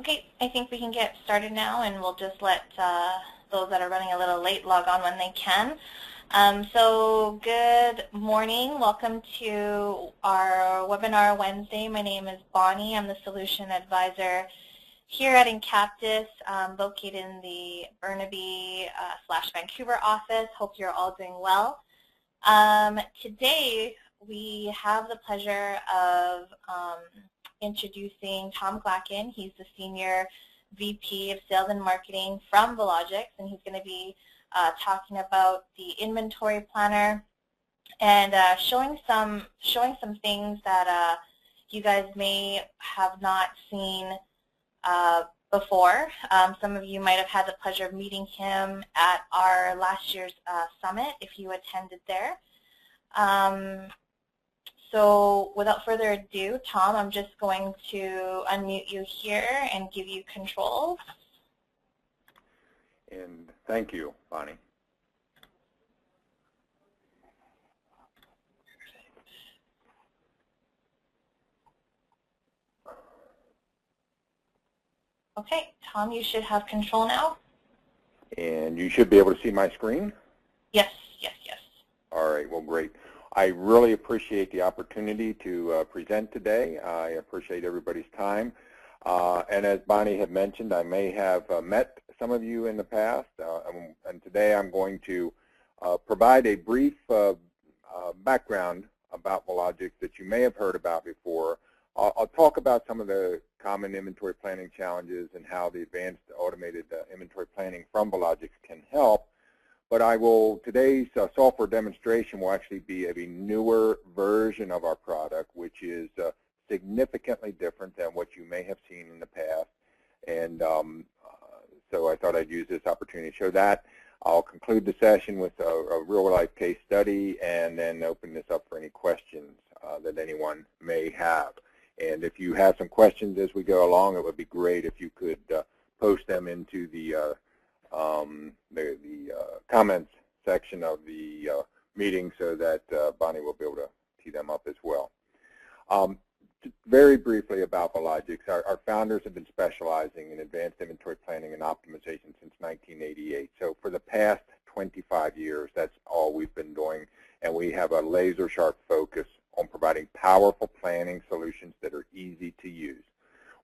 Okay, I think we can get started now, and we'll just let those that are running a little late log on when they can. So good morning. Welcome to our webinar Wednesday. My name is Bonnie. I'm the Solution Advisor here at Encaptis, located in the Burnaby / Vancouver office. Hope you're all doing well. Today we have the pleasure of introducing Tom Glacken. He's the Senior VP of Sales and Marketing from Valogix, and he's going to be talking about the inventory planner and showing some things that you guys may have not seen before. Some of you might have had the pleasure of meeting him at our last year's summit if you attended there. So without further ado, Tom, I'm just going to unmute you here and give you controls. And thank you, Bonnie. Okay, Tom, you should have control now. And you should be able to see my screen? Yes, yes, yes. All right, well, great. I really appreciate the opportunity to present today. I appreciate everybody's time. And as Bonnie had mentioned, I may have met some of you in the past, and today I'm going to provide a brief background about Valogix that you may have heard about before. I'll talk about some of the common inventory planning challenges and how the advanced automated inventory planning from Valogix can help. But today's software demonstration will actually be a newer version of our product, which is significantly different than what you may have seen in the past. And so I thought I'd use this opportunity to show that. I'll conclude the session with a real-life case study and then open this up for any questions that anyone may have. And if you have some questions as we go along, it would be great if you could post them into the comments section of the meeting so that Bonnie will be able to tee them up as well. Very briefly about Valogix, our founders have been specializing in advanced inventory planning and optimization since 1988. So for the past 25 years, that's all we've been doing, and we have a laser-sharp focus on providing powerful planning solutions that are easy to use.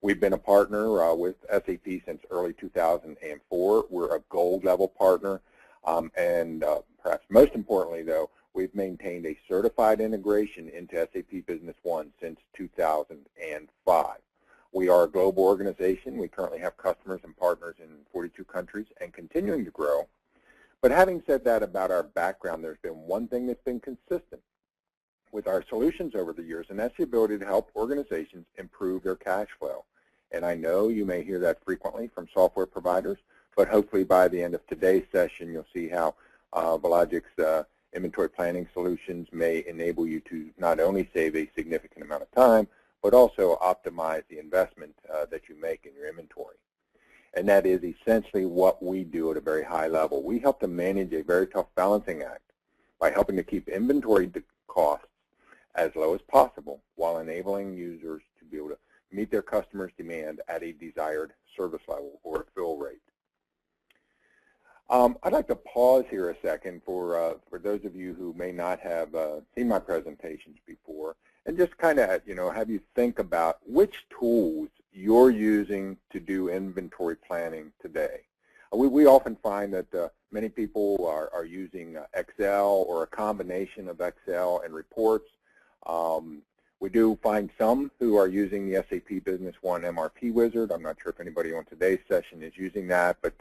We've been a partner with SAP since early 2004. We're a gold-level partner, and perhaps most importantly, though, we've maintained a certified integration into SAP Business One since 2005. We are a global organization. We currently have customers and partners in 42 countries and continuing to grow. But having said that about our background, there's been one thing that's been consistent with our solutions over the years, and that's the ability to help organizations improve their cash flow. And I know you may hear that frequently from software providers, but hopefully by the end of today's session, you'll see how Valogix inventory planning solutions may enable you to not only save a significant amount of time, but also optimize the investment that you make in your inventory. And that is essentially what we do at a very high level. We help to manage a very tough balancing act by helping to keep inventory costs as low as possible while enabling users to be able to meet their customers' demand at a desired service level or fill rate. I'd like to pause here a second for those of you who may not have seen my presentations before, and just kind of have you think about which tools you're using to do inventory planning today. We often find that many people are using Excel or a combination of Excel and reports. We do find some who are using the SAP Business One MRP Wizard. I'm not sure if anybody on today's session is using that, but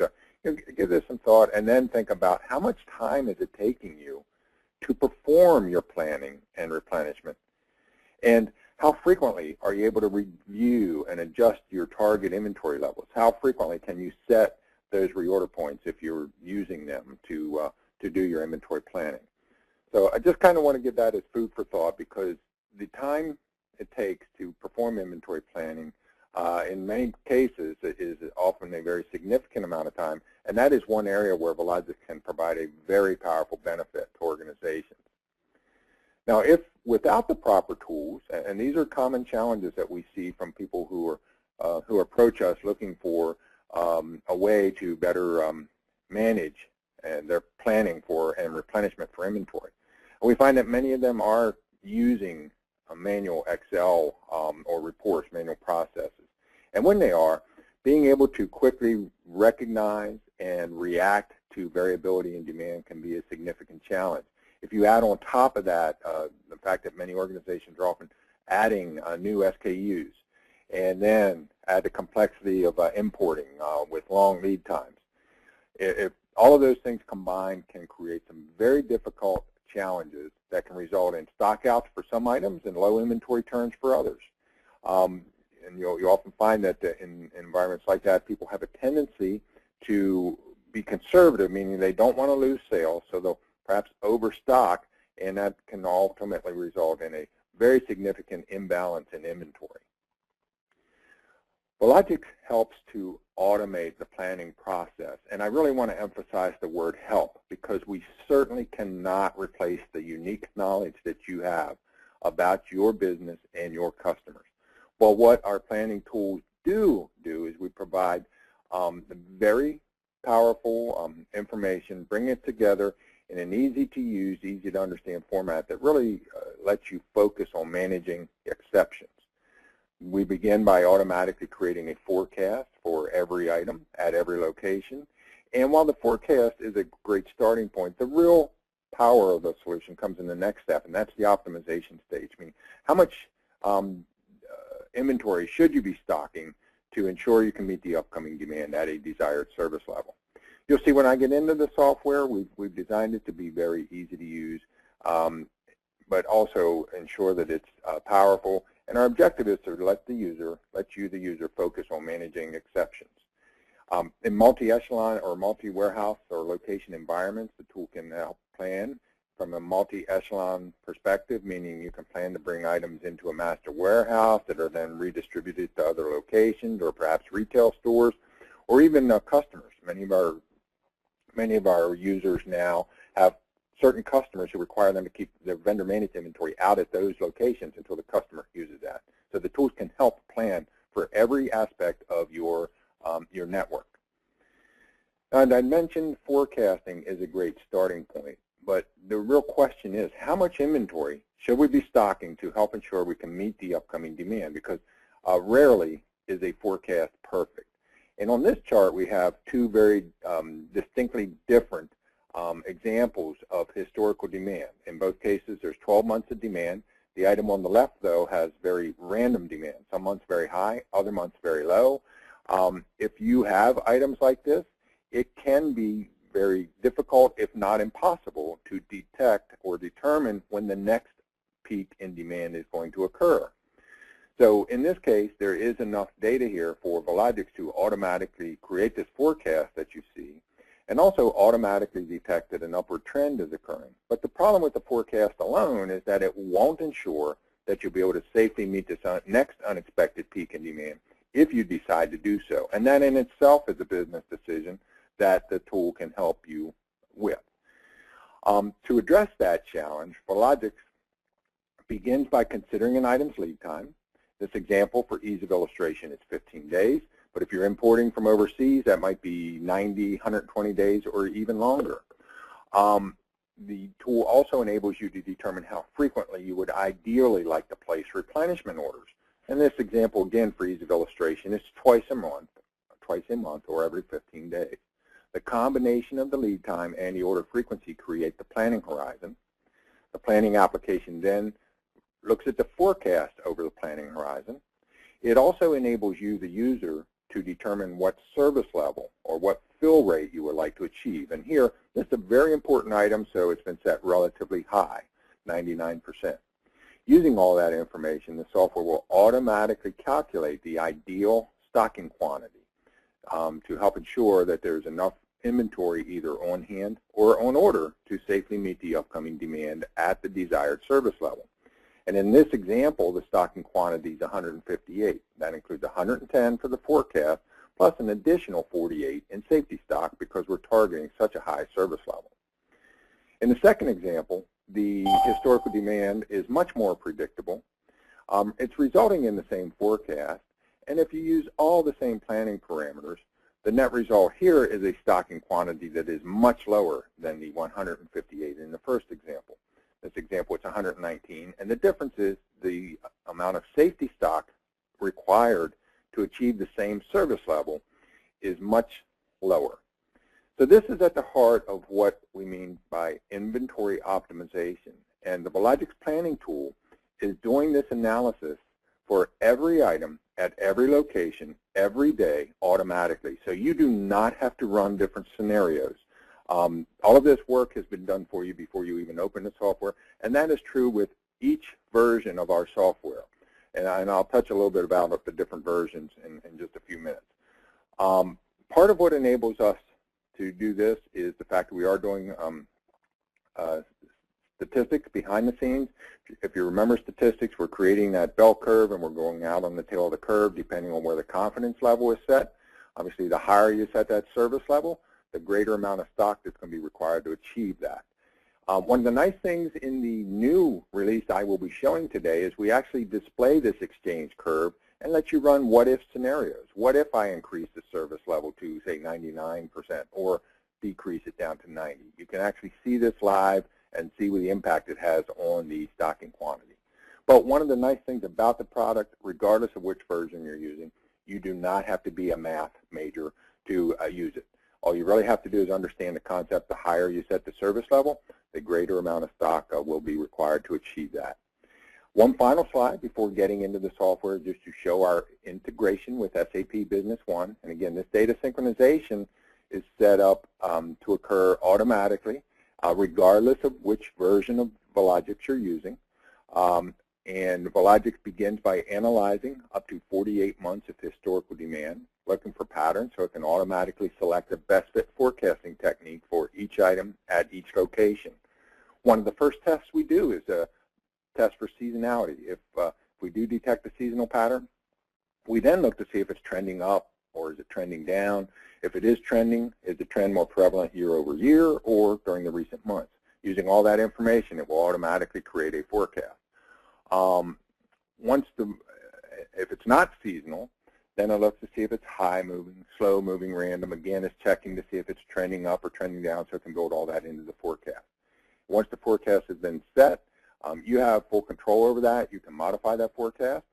give this some thought and then think about how much time is it taking you to perform your planning and replenishment, and how frequently are you able to review and adjust your target inventory levels? How frequently can you set those reorder points if you're using them to do your inventory planning? So I just kind of want to give that as food for thought, because the time it takes to perform inventory planning in many cases is often a very significant amount of time, and that is one area where Valogix can provide a very powerful benefit to organizations. Now, if without the proper tools, and these are common challenges that we see from people who are who approach us looking for a way to better manage their planning for and replenishment for inventory. And we find that many of them are using manual Excel or reports, manual processes. And when they are, being able to quickly recognize and react to variability in demand can be a significant challenge. If you add on top of that the fact that many organizations are often adding new SKUs, and then add the complexity of importing with long lead times, if all of those things combined can create some very difficult challenges that can result in stockouts for some items and low inventory turns for others. And you often find that in environments like that, people have a tendency to be conservative, meaning they don't want to lose sales, so they'll perhaps overstock, and that can ultimately result in a very significant imbalance in inventory. Valogix helps to automate the planning process, and I really want to emphasize the word help, because we certainly cannot replace the unique knowledge that you have about your business and your customers. Well, what our planning tools do is we provide very powerful information, bring it together in an easy-to-use, easy-to-understand format that really lets you focus on managing exceptions. We begin by automatically creating a forecast for every item at every location. And while the forecast is a great starting point, the real power of the solution comes in the next step, and that's the optimization stage. I mean, how much inventory should you be stocking to ensure you can meet the upcoming demand at a desired service level? You'll see when I get into the software, we've designed it to be very easy to use, but also ensure that it's powerful. And our objective is to let the user focus on managing exceptions. In multi-echelon or multi-warehouse or location environments, the tool can help plan from a multi-echelon perspective, meaning you can plan to bring items into a master warehouse that are then redistributed to other locations or perhaps retail stores or even customers. Many of our users now have certain customers who require them to keep their vendor-managed inventory out at those locations until the customer uses that. So the tools can help plan for every aspect of your network. And I mentioned forecasting is a great starting point, but the real question is, how much inventory should we be stocking to help ensure we can meet the upcoming demand? Because rarely is a forecast perfect. And on this chart, we have two very distinctly different examples of historical demand. In both cases, there's 12 months of demand. The item on the left, though, has very random demand. Some months very high, other months very low. If you have items like this, it can be very difficult, if not impossible, to detect or determine when the next peak in demand is going to occur. So in this case, there is enough data here for Valogix to automatically create this forecast that you see, and also automatically detect that an upward trend is occurring. But the problem with the forecast alone is that it won't ensure that you'll be able to safely meet this next unexpected peak in demand if you decide to do so. And that in itself is a business decision that the tool can help you with. To address that challenge, Valogix begins by considering an item's lead time. This example, for ease of illustration, is 15 days. But if you're importing from overseas, that might be 90, 120 days, or even longer. The tool also enables you to determine how frequently you would ideally like to place replenishment orders. And this example, again, for ease of illustration, is twice a month, or every 15 days. The combination of the lead time and the order frequency create the planning horizon. The planning application then looks at the forecast over the planning horizon. It also enables you, the user, to determine what service level or what fill rate you would like to achieve. And here, this is a very important item, so it's been set relatively high, 99%. Using all that information, the software will automatically calculate the ideal stocking quantity to help ensure that there's enough inventory either on hand or on order to safely meet the upcoming demand at the desired service level. And in this example, the stocking quantity is 158. That includes 110 for the forecast, plus an additional 48 in safety stock because we're targeting such a high service level. In the second example, the historical demand is much more predictable. It's resulting in the same forecast, And if you use all the same planning parameters, the net result here is a stocking quantity that is much lower than the 158 in the first example. This example, it's 119, and the difference is the amount of safety stock required to achieve the same service level is much lower. So this is at the heart of what we mean by inventory optimization. And the Valogix planning tool is doing this analysis for every item at every location, every day, automatically. So you do not have to run different scenarios. All of this work has been done for you before you even open the software, and that is true with each version of our software. And I'll touch a little bit about the different versions in just a few minutes. Part of what enables us to do this is the fact that we are doing statistics behind the scenes. If you remember statistics, we're creating that bell curve and we're going out on the tail of the curve depending on where the confidence level is set. Obviously, the higher you set that service level, the greater amount of stock that's going to be required to achieve that. One of the nice things in the new release I will be showing today is we actually display this exchange curve and let you run what-if scenarios. What if I increase the service level to, say, 99% or decrease it down to 90? You can actually see this live and see what the impact it has on the stocking quantity. But one of the nice things about the product, regardless of which version you're using, you do not have to be a math major to use it. All you really have to do is understand the concept. The higher you set the service level, the greater amount of stock will be required to achieve that. One final slide before getting into the software, just to show our integration with SAP Business One. And again, this data synchronization is set up to occur automatically, regardless of which version of Valogix you're using. And Valogix begins by analyzing up to 48 months of historical demand, looking for patterns so it can automatically select the best fit forecasting technique for each item at each location. One of the first tests we do is a test for seasonality. If we do detect a seasonal pattern, we then look to see if it's trending up or is it trending down. If it is trending, is the trend more prevalent year over year or during the recent months? Using all that information, it will automatically create a forecast. If it's not seasonal, then it looks to see if it's high moving, slow moving, random. Again, it's checking to see if it's trending up or trending down so it can build all that into the forecast. Once the forecast has been set, you have full control over that. You can modify that forecast.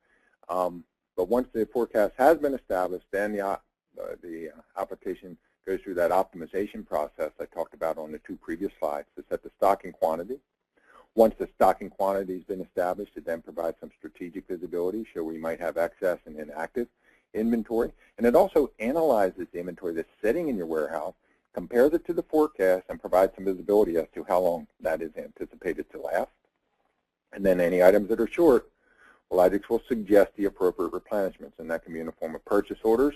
But once the forecast has been established, then the application goes through that optimization process I talked about on the two previous slides to set the stocking quantity. Once the stocking quantity has been established, it then provides some strategic visibility, show where you might have excess and inactive inventory. And it also analyzes the inventory that's sitting in your warehouse, compares it to the forecast, and provides some visibility as to how long that is anticipated to last. And then any items that are short, Valogix will suggest the appropriate replenishments, and that can be in the form of purchase orders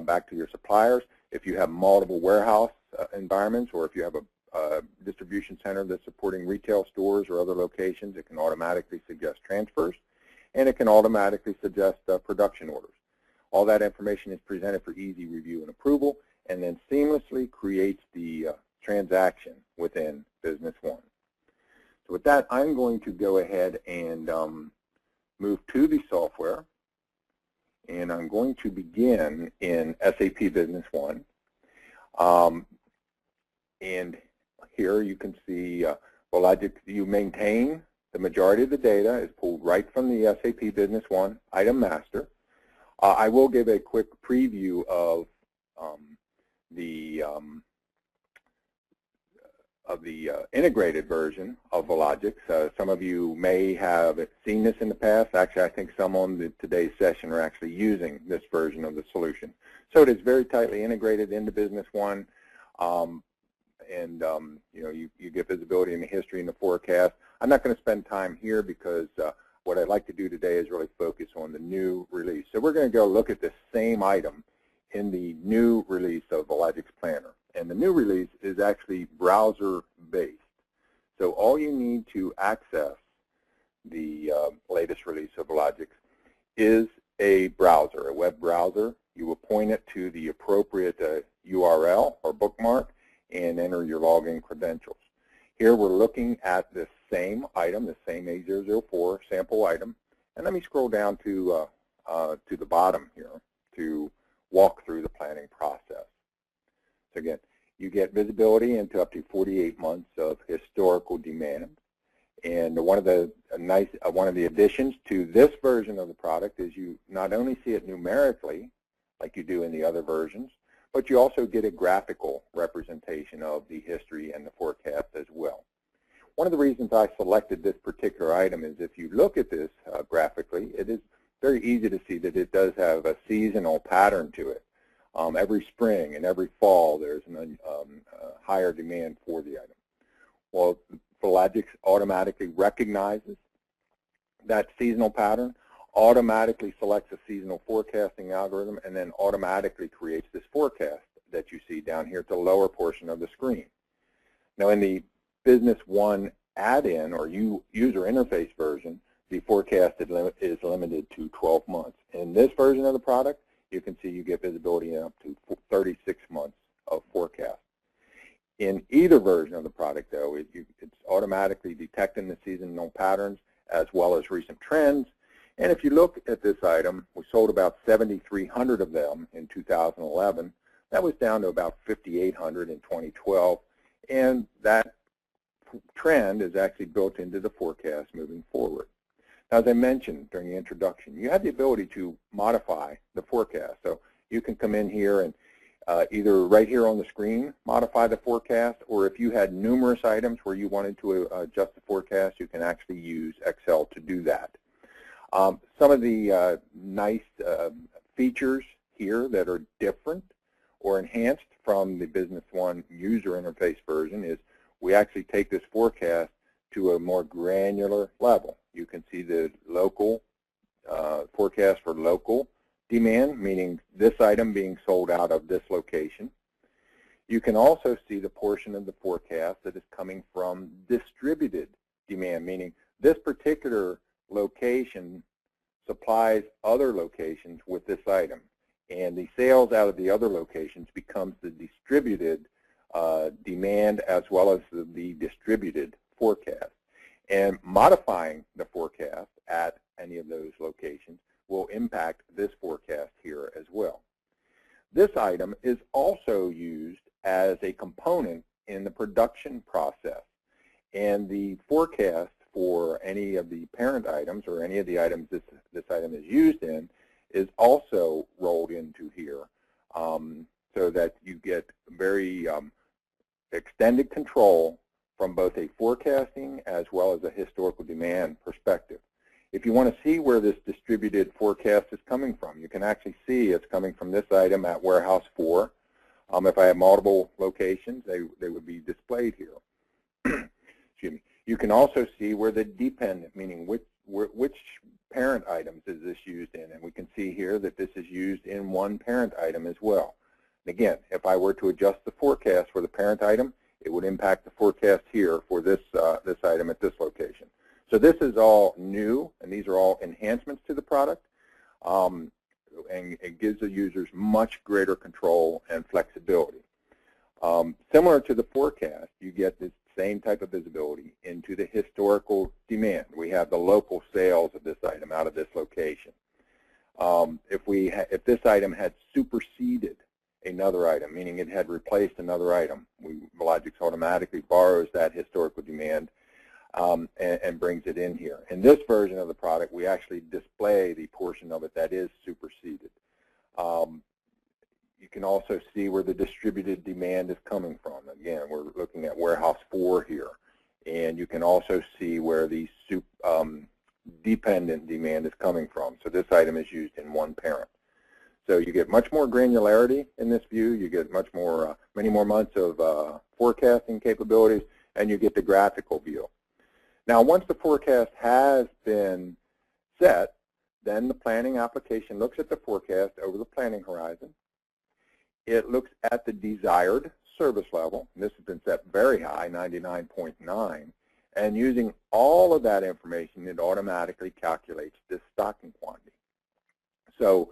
back to your suppliers. If you have multiple warehouse environments, or if you have a distribution center that's supporting retail stores or other locations, it can automatically suggest transfers, and it can automatically suggest production orders. All that information is presented for easy review and approval, and then seamlessly creates the transaction within Business One. So with that, I'm going to go ahead and move to the software, and I'm going to begin in SAP Business One. And here you can see Valogix, you maintain the majority of the data is pulled right from the SAP Business One item master. I will give a quick preview of the integrated version of Valogix. Some of you may have seen this in the past. Actually, I think some on today's session are actually using this version of the solution. So it is very tightly integrated into Business One, you get visibility in the history and the forecast. I'm not going to spend time here because what I'd like to do today is really focus on the new release. So we're going to go look at the same item in the new release of Valogix Planner. And the new release is actually browser-based. So all you need to access the latest release of Valogix is a browser, a web browser. You will point it to the appropriate URL or bookmark and enter your login credentials. Here we're looking at the same item, the same A004 sample item. And let me scroll down to to the bottom here to walk through the planning process. So again, you get visibility into up to 48 months of historical demand. And one of the additions to this version of the product is you not only see it numerically, like you do in the other versions, but you also get a graphical representation of the history and the forecast as well. One of the reasons I selected this particular item is if you look at this graphically, it is very easy to see that it does have a seasonal pattern to it. Every spring and every fall, there's a higher demand for the item. Well, Valogix automatically recognizes that seasonal pattern, automatically selects a seasonal forecasting algorithm, and then automatically creates this forecast that you see down here to the lower portion of the screen. Now, in the Business One add-in or user interface version, the forecast is limited to 12 months. In this version of the product, you can see you get visibility in up to 36 months of forecast. In either version of the product, though, it's automatically detecting the seasonal patterns as well as recent trends. And if you look at this item, we sold about 7,300 of them in 2011. That was down to about 5,800 in 2012. And that trend is actually built into the forecast moving forward. Now, as I mentioned during the introduction, you have the ability to modify the forecast. So you can come in here and either right here on the screen modify the forecast, or if you had numerous items where you wanted to adjust the forecast, you can actually use Excel to do that. Some of the nice features here that are different or enhanced from the Business One user interface version is we actually take this forecast to a more granular level. You can see the local forecast for local demand, meaning this item being sold out of this location. You can also see the portion of the forecast that is coming from distributed demand, meaning this particular location supplies other locations with this item, and the sales out of the other locations becomes the distributed demand as well as the distributed forecast. And modifying the forecast at any of those locations will impact this forecast here as well. This item is also used as a component in the production process, and the forecast for any of the parent items or any of the items this item is used in is also rolled into here, so that you get very extended control from both a forecasting as well as a historical demand perspective. If you want to see where this distributed forecast is coming from, you can actually see it's coming from this item at Warehouse 4. If I have multiple locations, they would be displayed here. Excuse me. You can also see where the dependent, meaning which parent items is this used in, and we can see here that this is used in one parent item as well. And again, if I were to adjust the forecast for the parent item, it would impact the forecast here for this item at this location. So this is all new, and these are all enhancements to the product, and it gives the users much greater control and flexibility. Similar to the forecast, you get this same type of visibility into the historical demand. We have the local sales of this item out of this location. If this item had superseded another item, meaning it had replaced another item, Valogix automatically borrows that historical demand and brings it in here. In this version of the product, we actually display the portion of it that is superseded. You can also see where the distributed demand is coming from. Again, we're looking at Warehouse 4 here. And you can also see where the dependent demand is coming from. So this item is used in one parent. So you get much more granularity in this view. You get much more, many more months of forecasting capabilities, and you get the graphical view. Now, once the forecast has been set, then the planning application looks at the forecast over the planning horizon. It looks at the desired service level. And this has been set very high, 99.9. And using all of that information, it automatically calculates this stocking quantity. So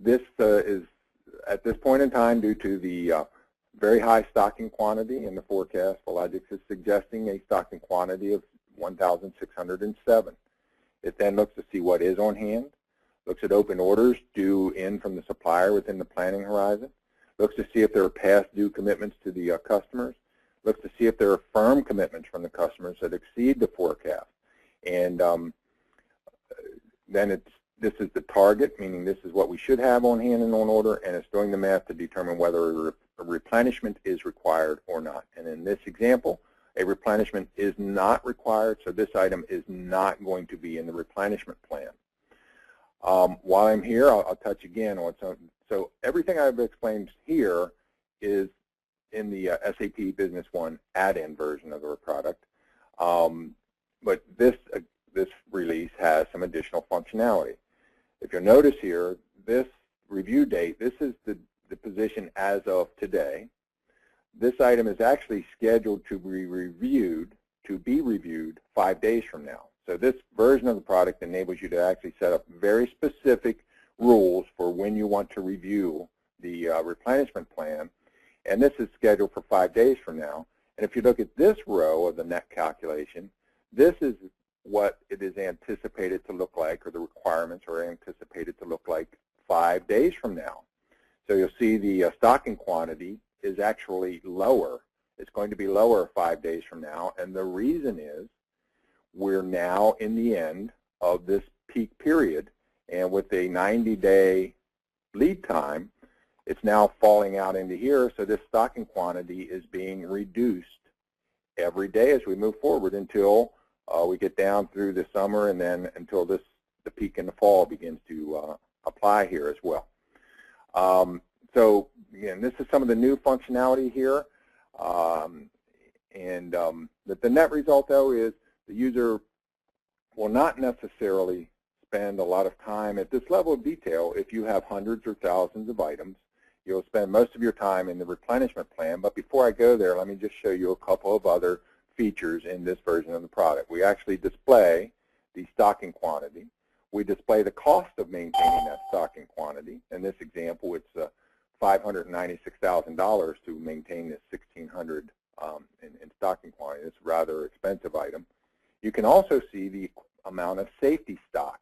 this is, at this point in time, due to the very high stocking quantity in the forecast, Valogix is suggesting a stocking quantity of 1,607. It then looks to see what is on hand, looks at open orders due in from the supplier within the planning horizon, looks to see if there are past due commitments to the customers, looks to see if there are firm commitments from the customers that exceed the forecast. And then this is the target, meaning this is what we should have on hand and on order, and it's doing the math to determine whether a replenishment is required or not. And in this example, a replenishment is not required, so this item is not going to be in the replenishment plan. While I'm here, I'll touch again on something. So everything I've explained here is in the SAP Business One add-in version of the product, but this release has some additional functionality. If you'll notice here, this review date, this is the position as of today. This item is actually scheduled to be reviewed 5 days from now. So this version of the product enables you to actually set up very specific rules for when you want to review the replenishment plan, and this is scheduled for 5 days from now. And if you look at this row of the net calculation, this is what it is anticipated to look like, or the requirements are anticipated to look like 5 days from now. So you'll see the stocking quantity is actually lower. It's going to be lower 5 days from now, and the reason is we're now in the end of this peak period, and with a 90-day lead time, it's now falling out into here, so this stocking quantity is being reduced every day as we move forward until we get down through the summer, and then until the peak in the fall begins to apply here as well. So again, this is some of the new functionality here, and the net result, though, is the user will not necessarily spend a lot of time at this level of detail. If you have hundreds or thousands of items, you'll spend most of your time in the replenishment plan. But before I go there, let me just show you a couple of other features in this version of the product. We actually display the stocking quantity. We display the cost of maintaining that stocking quantity. In this example, it's $596,000 to maintain this 1,600 in stocking quantity. It's a rather expensive item. You can also see the amount of safety stock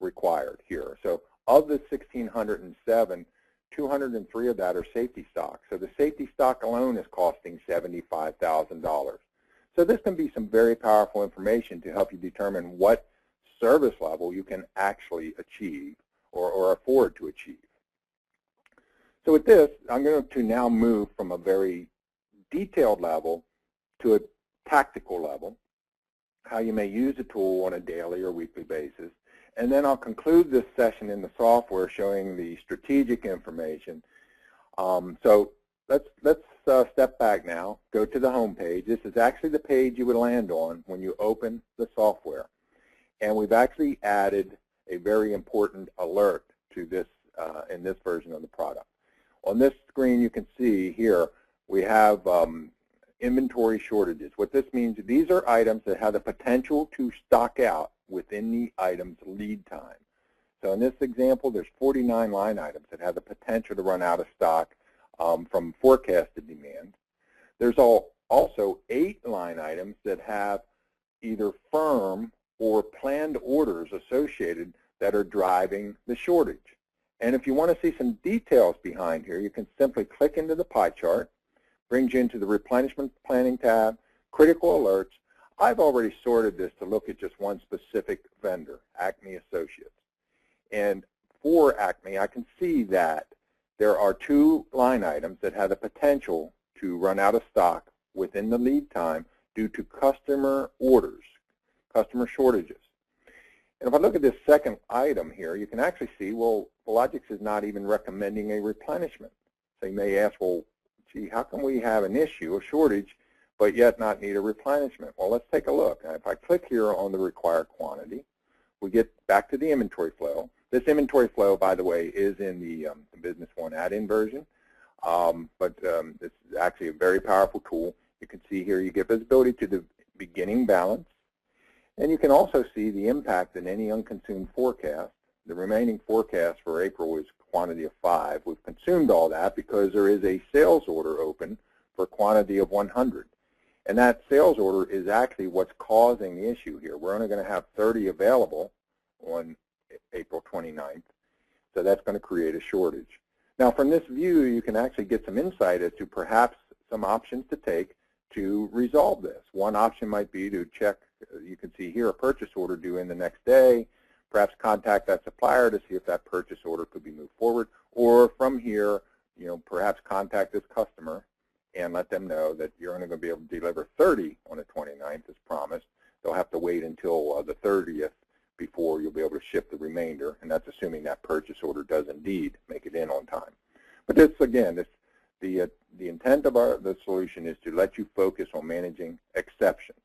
required here. So of the 1,607, 203 of that are safety stock. So the safety stock alone is costing $75,000. So this can be some very powerful information to help you determine what service level you can actually achieve or afford to achieve. So with this, I'm going to now move from a very detailed level to a tactical level, how you may use the tool on a daily or weekly basis. And then I'll conclude this session in the software showing the strategic information. So let's step back now, go to the home page. This is actually the page you would land on when you open the software. And we've actually added a very important alert to this in this version of the product. On this screen, you can see here we have inventory shortages. What this means, these are items that have the potential to stock out within the item's lead time. So in this example, there's 49 line items that have the potential to run out of stock from forecasted demand. There's also 8 line items that have either firm or planned orders associated that are driving the shortage. And if you want to see some details behind here, you can simply click into the pie chart, brings you into the replenishment planning tab, critical alerts. I've already sorted this to look at just one specific vendor, Acme Associates. And for Acme, I can see that there are 2 line items that have the potential to run out of stock within the lead time due to customer orders, customer shortages. And if I look at this second item here, you can actually see, well, Valogix is not even recommending a replenishment. So you may ask, well, gee, how can we have an issue, a shortage, but yet not need a replenishment? Well, let's take a look. If I click here on the required quantity, we get back to the inventory flow. This inventory flow, by the way, is in the Business One add-in version, but it's actually a very powerful tool. You can see here you get visibility to the beginning balance, and you can also see the impact in any unconsumed forecast. The remaining forecast for April is a quantity of 5. We've consumed all that because there is a sales order open for a quantity of 100. And that sales order is actually what's causing the issue here. We're only going to have 30 available on April 29th. So that's going to create a shortage. Now, from this view, you can actually get some insight as to perhaps some options to take to resolve this. One option might be to check, you can see here, a purchase order due in the next day. Perhaps contact that supplier to see if that purchase order could be moved forward. Or from here, perhaps contact this customer and let them know that you're only going to be able to deliver 30 on the 29th as promised. They'll have to wait until the 30th before you'll be able to ship the remainder, and that's assuming that purchase order does indeed make it in on time. But this, again, the intent of the solution is to let you focus on managing exceptions.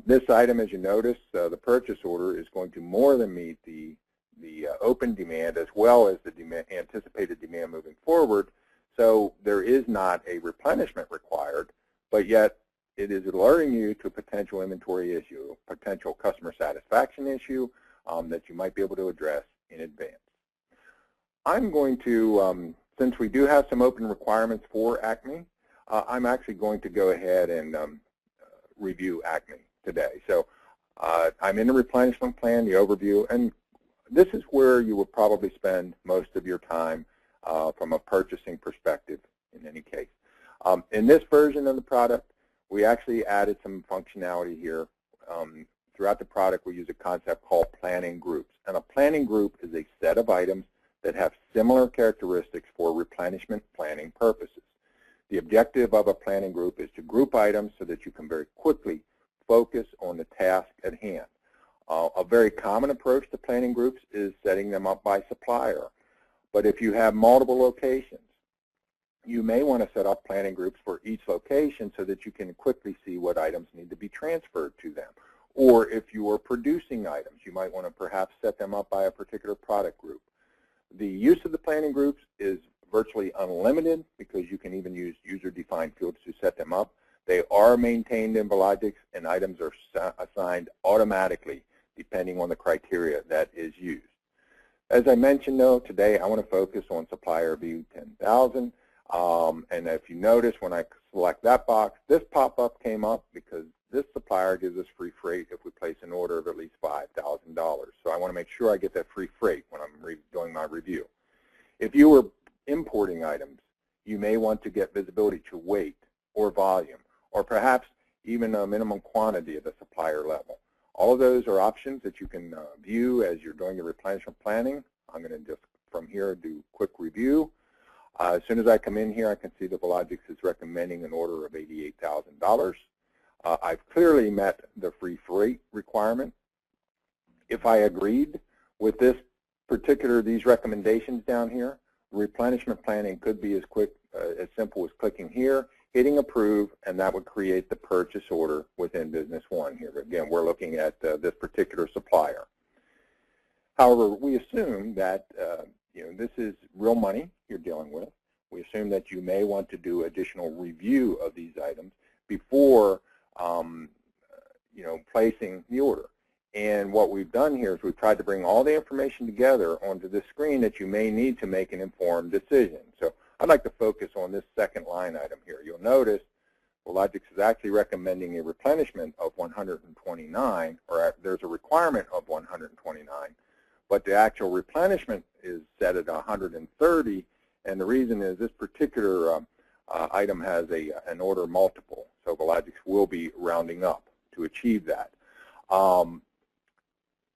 This item, as you notice, the purchase order is going to more than meet the open demand as well as the anticipated demand moving forward. So there is not a replenishment required, but yet it is alerting you to a potential inventory issue, potential customer satisfaction issue that you might be able to address in advance. I'm going to, since we do have some open requirements for Acme, I'm actually going to go ahead and review Acme today. So I'm in the replenishment plan, the overview, and this is where you will probably spend most of your time from a purchasing perspective in any case. In this version of the product, we actually added some functionality here. Throughout the product, we use a concept called planning groups. And a planning group is a set of items that have similar characteristics for replenishment planning purposes. The objective of a planning group is to group items so that you can very quickly focus on the task at hand. A very common approach to planning groups is setting them up by supplier. But if you have multiple locations, you may want to set up planning groups for each location so that you can quickly see what items need to be transferred to them. Or if you are producing items, you might want to perhaps set them up by a particular product group. The use of the planning groups is virtually unlimited because you can even use user-defined fields to set them up. They are maintained in Valogix, and items are assigned automatically depending on the criteria that is used. As I mentioned, though, today I want to focus on supplier view 10,000. And if you notice, when I select that box, this pop-up came up because this supplier gives us free freight if we place an order of at least $5,000. So I want to make sure I get that free freight when I'm doing my review. If you were importing items, you may want to get visibility to weight or volume, or perhaps even a minimum quantity at the supplier level. All of those are options that you can view as you're doing your replenishment planning. I'm going to just, from here, do a quick review. As soon as I come in here, I can see that Valogix is recommending an order of $88,000. I've clearly met the free freight requirement. If I agreed with these recommendations down here, replenishment planning could be as simple as clicking here, hitting approve, and that would create the purchase order within Business One here. Again, we're looking at this particular supplier. However, we assume that this is real money you're dealing with. We assume that you may want to do additional review of these items before placing the order. And what we've done here is we've tried to bring all the information together onto this screen that you may need to make an informed decision. So I'd like to focus on this second line item here. You'll notice Valogix is actually recommending a replenishment of 129, or there's a requirement of 129, but the actual replenishment is set at 130, and the reason is this particular item has an order multiple, so Valogix will be rounding up to achieve that.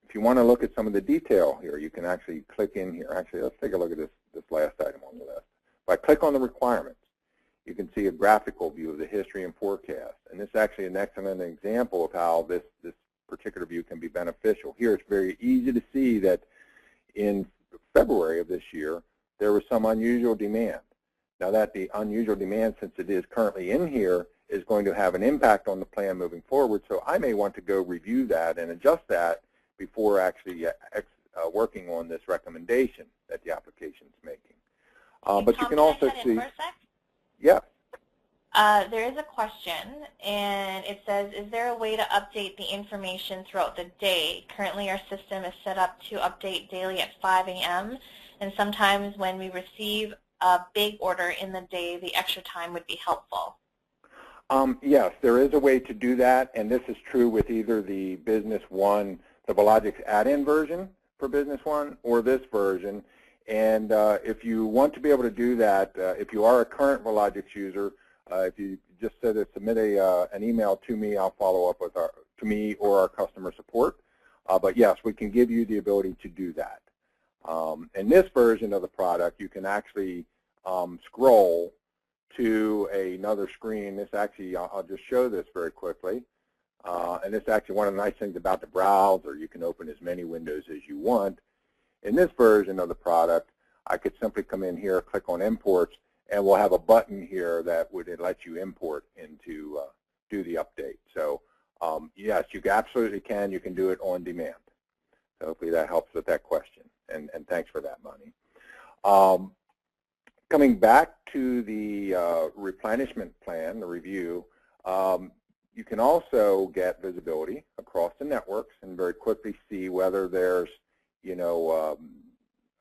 If you want to look at some of the detail here, you can actually click in here. Actually, let's take a look at this last item on the list. If I click on the requirements, you can see a graphical view of the history and forecast. And this is actually an excellent example of how this particular view can be beneficial. Here it's very easy to see that in February of this year, there was some unusual demand. Now that the unusual demand, since it is currently in here, is going to have an impact on the plan moving forward. So I may want to go review that and adjust that before actually working on this recommendation that the application is making. But you can also see, yeah. There is a question, and it says, is there a way to update the information throughout the day? Currently, our system is set up to update daily at 5 a.m., and sometimes when we receive a big order in the day, the extra time would be helpful. Yes, there is a way to do that, and this is true with either the Business One, the Valogix add-in version, for Business One or this version. And if you want to be able to do that, if you are a current Valogix user, if you just submit an email to me, I'll follow up with to me or our customer support. But yes, we can give you the ability to do that. In this version of the product, you can actually scroll to another screen. This actually, I'll just show this very quickly. And this is actually one of the nice things about the browser. You can open as many windows as you want. In this version of the product, I could simply come in here, click on Imports, and we'll have a button here that would let you import into do the update. So yes, you absolutely can. You can do it on demand. So hopefully that helps with that question. And thanks for that, Money. Coming back to the replenishment plan, the review, you can also get visibility across the networks and very quickly see whether there's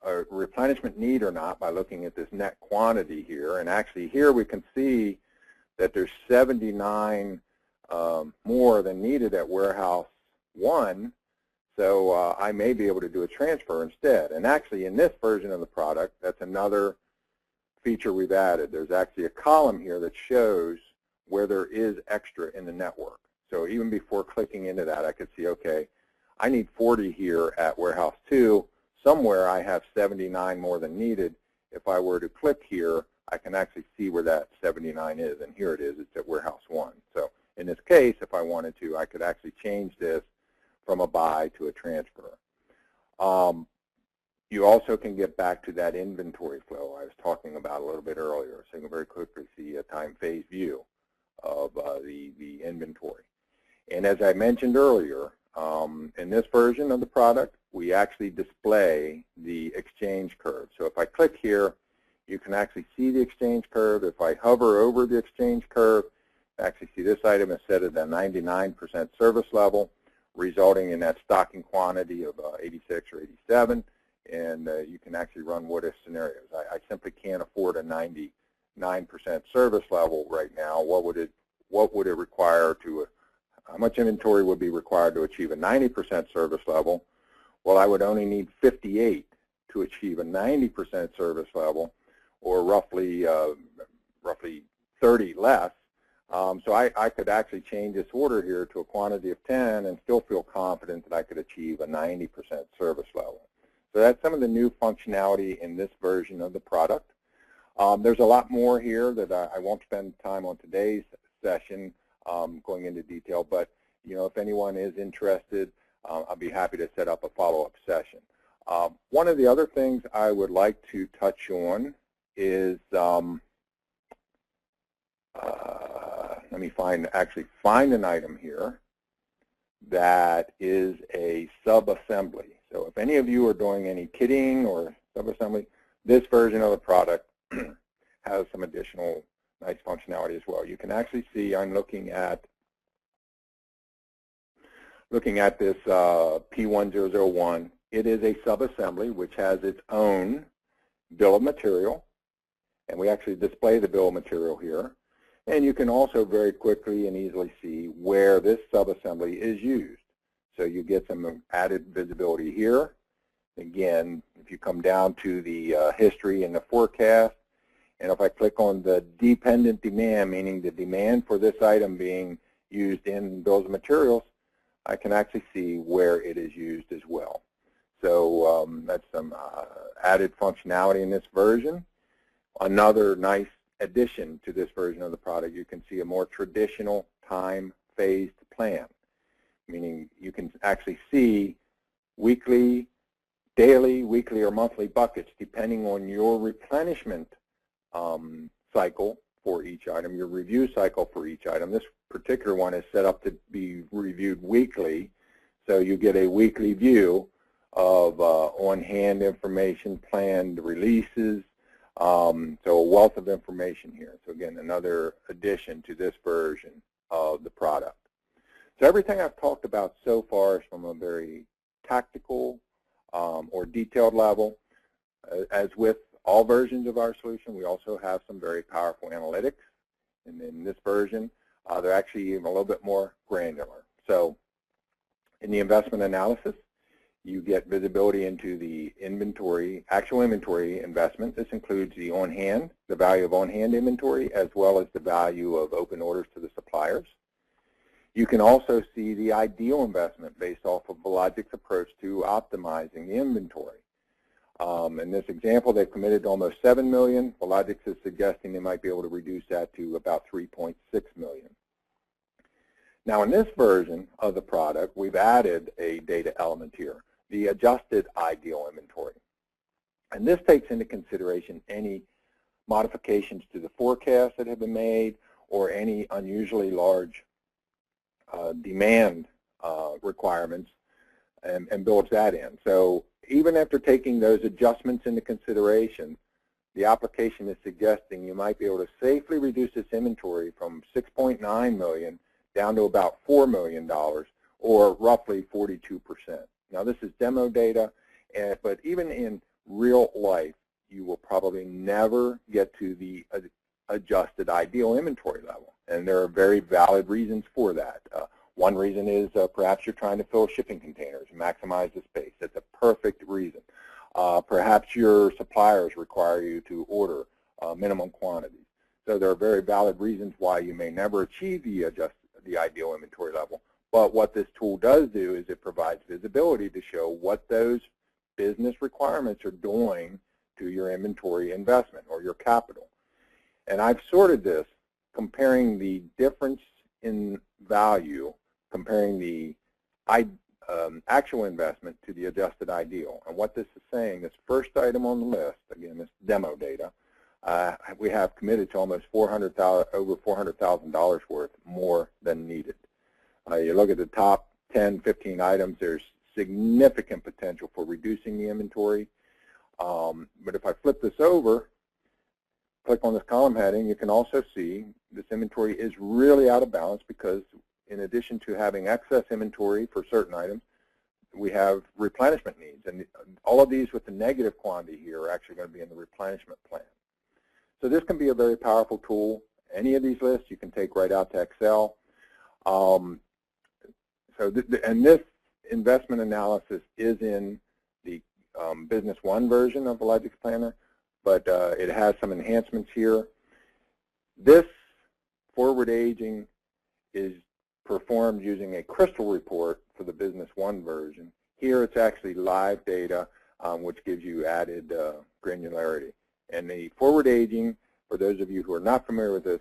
a replenishment need or not by looking at this net quantity here. And actually here we can see that there's 79 more than needed at warehouse 1. So I may be able to do a transfer instead. And actually in this version of the product, that's another feature we've added. There's actually a column here that shows where there is extra in the network. So even before clicking into that, I could see, okay, I need 40 here at warehouse 2. Somewhere I have 79 more than needed. If I were to click here, I can actually see where that 79 is, and here it is. It's at warehouse 1. So in this case, if I wanted to, I could actually change this from a buy to a transfer. You also can get back to that inventory flow I was talking about a little bit earlier. So you can very quickly see a time phase view of the inventory. And as I mentioned earlier, in this version of the product, we actually display the exchange curve. So if I click here, you can actually see the exchange curve. If I hover over the exchange curve, actually see this item is set at a 99% service level, resulting in that stocking quantity of 86 or 87. And you can actually run what-if scenarios. I simply can't afford a 99% service level right now. What would it require to, how much inventory would be required to achieve a 90% service level? Well, I would only need 58 to achieve a 90% service level, or roughly 30 less. So I could actually change this order here to a quantity of 10 and still feel confident that I could achieve a 90% service level. So that's some of the new functionality in this version of the product. There's a lot more here that I won't spend time on today's session going into detail, but if anyone is interested, I'll be happy to set up a follow-up session. One of the other things I would like to touch on is, let me actually find an item here that is a sub-assembly. So if any of you are doing any kitting or sub-assembly, this version of the product has some additional nice functionality as well. You can actually see I'm looking at this P1001. It is a sub-assembly which has its own bill of material, and we actually display the bill of material here. And you can also very quickly and easily see where this sub-assembly is used. So you get some added visibility here. Again, if you come down to the history and the forecast, and if I click on the dependent demand, meaning the demand for this item being used in bills of materials, I can actually see where it is used as well. So that's some added functionality in this version. Another nice addition to this version of the product, you can see a more traditional time-phased plan, meaning you can actually see weekly, daily, weekly, or monthly buckets depending on your replenishment cycle for each item, your review cycle for each item. This particular one is set up to be reviewed weekly, so you get a weekly view of on-hand information, planned releases, so a wealth of information here. So again, another addition to this version of the product. So everything I've talked about so far is from a very tactical or detailed level. As with all versions of our solution, we also have some very powerful analytics. And in this version, they're actually even a little bit more granular. So in the investment analysis, You get visibility into the inventory, actual inventory investment. This includes the on-hand, the value of on-hand inventory, as well as the value of open orders to the suppliers. You can also see the ideal investment based off of Valogix's approach to optimizing the inventory. In this example, they've committed to almost $7 million. Valogix is suggesting they might be able to reduce that to about $3.6 million. Now, in this version of the product, we've added a data element here, the adjusted ideal inventory. And this takes into consideration any modifications to the forecast that have been made or any unusually large demand requirements and builds that in. So even after taking those adjustments into consideration, the application is suggesting you might be able to safely reduce this inventory from $6.9 million down to about $4 million, or roughly 42%. Now, this is demo data, but even in real life, you will probably never get to the adjusted ideal inventory level, and there are very valid reasons for that. One reason is perhaps you're trying to fill shipping containers and maximize the space. That's a perfect reason. Perhaps your suppliers require you to order minimum quantities. So there are very valid reasons why you may never achieve the ideal inventory level. But what this tool does do is it provides visibility to show what those business requirements are doing to your inventory investment or your capital. And I've sorted this comparing the difference in value, comparing the actual investment to the adjusted ideal. And what this is saying, this first item on the list, again, this demo data, we have committed to almost over $400,000 worth more than needed. You look at the top 10, 15 items, there's significant potential for reducing the inventory. But if I flip this over, click on this column heading, you can also see this inventory is really out of balance because in addition to having excess inventory for certain items, we have replenishment needs. And all of these with the negative quantity here are actually going to be in the replenishment plan. So this can be a very powerful tool. Any of these lists you can take right out to Excel. And this investment analysis is in the Business One version of Valogix Planner, but it has some enhancements here. This forward aging is performed using a crystal report for the Business One version. Here it's actually live data, which gives you added granularity. And the forward aging, for those of you who are not familiar with this,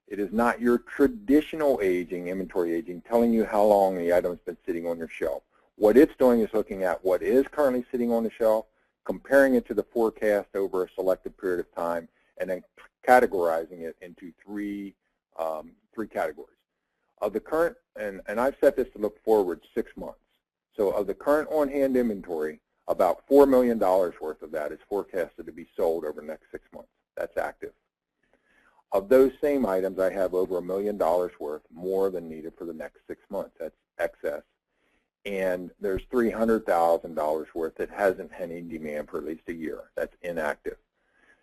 it is not your traditional aging, inventory aging, telling you how long the item's been sitting on your shelf. What it's doing is looking at what is currently sitting on the shelf, comparing it to the forecast over a selected period of time, and then categorizing it into three categories. Of the current, and I've set this to look forward 6 months. So of the current on-hand inventory, about $4 million worth of that is forecasted to be sold over the next 6 months. That's active. Of those same items, I have over $1 million worth more than needed for the next 6 months. That's excess. And there's $300,000 worth that hasn't had any demand for at least a year. That's inactive.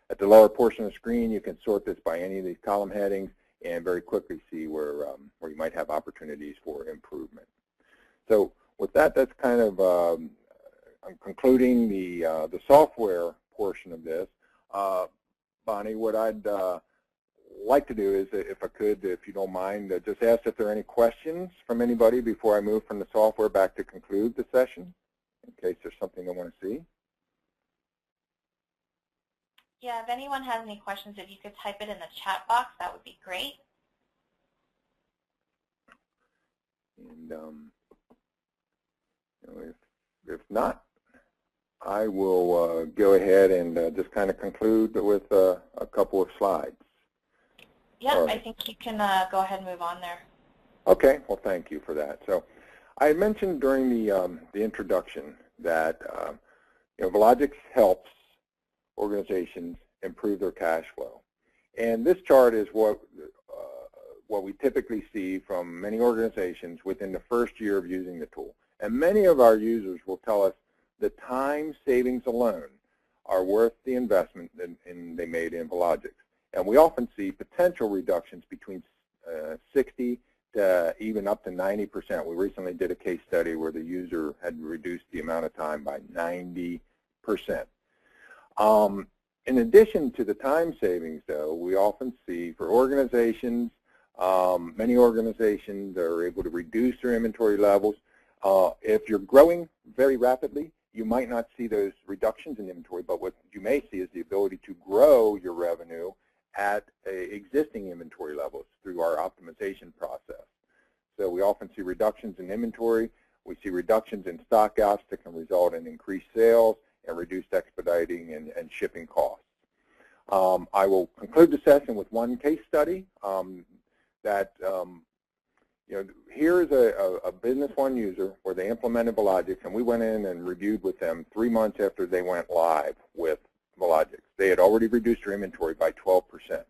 At the lower portion of the screen, you can sort this by any of these column headings and very quickly see where you might have opportunities for improvement. So with that, that's kind of I'm concluding the software portion of this. Bonnie, what I'd like to do is, if I could, if you don't mind, just ask if there are any questions from anybody before I move from the software back to conclude the session, in case there's something they want to see. Yeah, if anyone has any questions, if you could type it in the chat box, that would be great. And if not, I will go ahead and just kind of conclude with a couple of slides. Yeah, right. I think you can go ahead and move on there. Okay, well, thank you for that. So I mentioned during the introduction that Valogix helps organizations improve their cash flow. And this chart is what we typically see from many organizations within the first year of using the tool. And many of our users will tell us the time savings alone are worth the investment they made in Valogix. And we often see potential reductions between 60 even up to 90%. We recently did a case study where the user had reduced the amount of time by 90%. In addition to the time savings, though, we often see for organizations, many organizations are able to reduce their inventory levels. If you're growing very rapidly, you might not see those reductions in inventory, but what you may see is the ability to grow your revenue at existing inventory levels through our optimization process. So we often see reductions in inventory. We see reductions in stockouts that can result in increased sales and reduced expediting and shipping costs. I will conclude the session with one case study here is a Business One user where they implemented Valogix, and we went in and reviewed with them 3 months after they went live with Valogix. They had already reduced their inventory by 12%.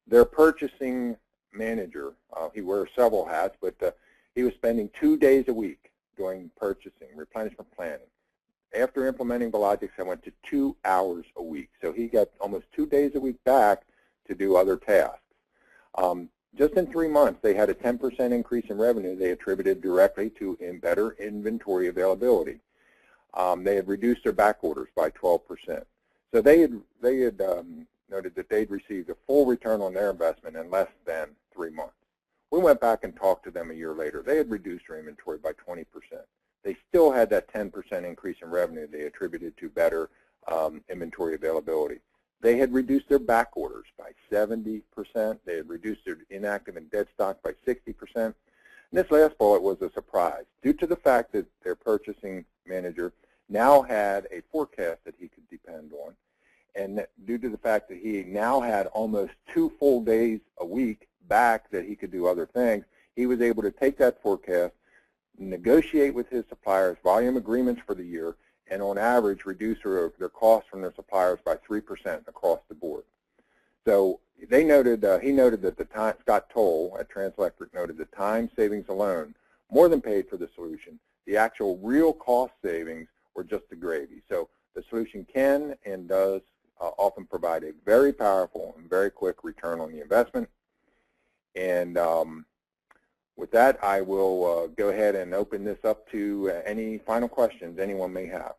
Their purchasing manager, he wears several hats, but he was spending 2 days a week doing purchasing, replenishment planning. After implementing Valogix, I went to 2 hours a week. So he got almost 2 days a week back to do other tasks. Just in 3 months, they had a 10% increase in revenue they attributed directly to better inventory availability. They had reduced their back orders by 12%. So they had noted that they'd received a full return on their investment in less than 3 months. We went back and talked to them a year later. They had reduced their inventory by 20%. They still had that 10% increase in revenue they attributed to better inventory availability. They had reduced their back orders by 70%. They had reduced their inactive and dead stock by 60%. And this last bullet was a surprise due to the fact that their purchasing manager now had a forecast that he could depend on, and due to the fact that he now had almost 2 full days a week back that he could do other things, he was able to take that forecast, negotiate with his suppliers volume agreements for the year, and on average reduce their costs from their suppliers by 3% across the board. So they noted, he noted that the time, Scott Toll at Transelectric noted the time savings alone more than paid for the solution. The actual real cost savings were just the gravy. So the solution can and does often provide a very powerful and very quick return on the investment. And with that, I will go ahead and open this up to any final questions anyone may have.